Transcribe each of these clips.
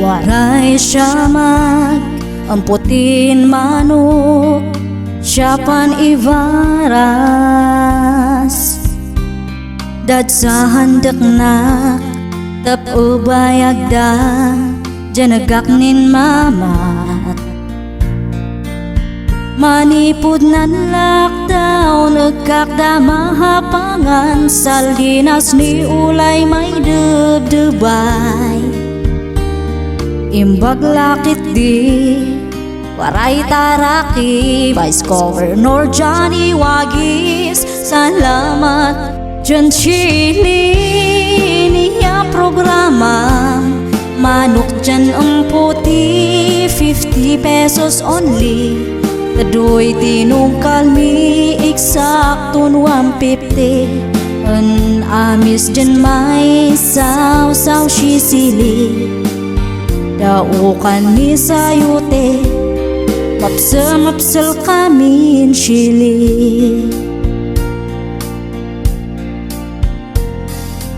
Waray siya amputin manok, siya pan ivaras. Dad sa handak na tap ubayag da, janagak nin mamat. Manipod nan lakdaw, nagkakda mahapangan, salginas ni ulay may debdebay. Imbag lakit di, waray taraki, Vice Governor Johnny Wagis, salamat John Chili niya programa. Manok dyan ang puti, 50 pesos only. Kadoy tinungkal mi, eksakto 150. An amis dyan may saw-saw sisili. Daukan ni sayute, mapsel kami sili.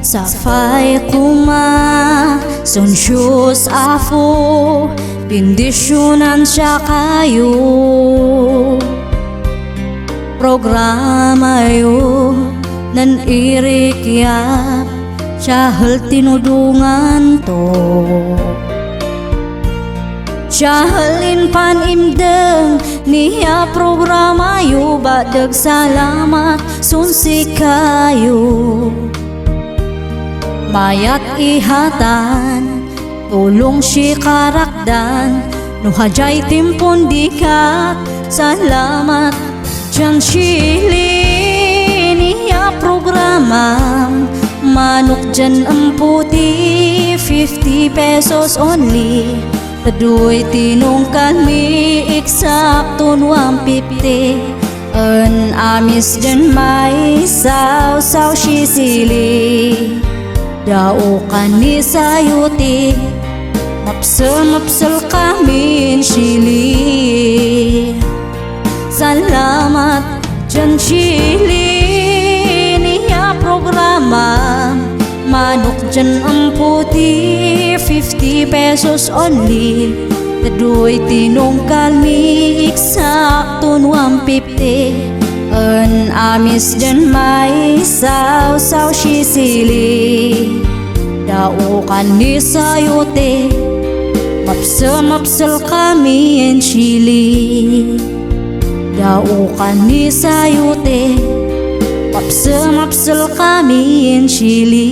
Safay kuma, sonsyos afo, bindisyonan siya kayo. Programa yo, nan irikyap, siya hal tinudungan to. Siya halin panimdeng, niya programa yo, badag salamat, sunsi kayo. Mayat ihatan, tulong si karakdan, nuhajay timpon dikat, salamat John Chili niya programa. Manok dyan ang puti, 50 pesos only. Kadoy tinungkal mi, eksakto 150. An amis dyan may saw-saw sisili. Daukan ni sayuti, mapsel kami sili. Salamat John Chili niya programa. Manok dyan ang puti, 50 pesos only. Kadoy tinungkal mi, eksakto 150. An amis dyan may saw-saw sisili. Daukan ni sayute, mapsel kami sili. Daukan ni sayute, mapsel kami sili.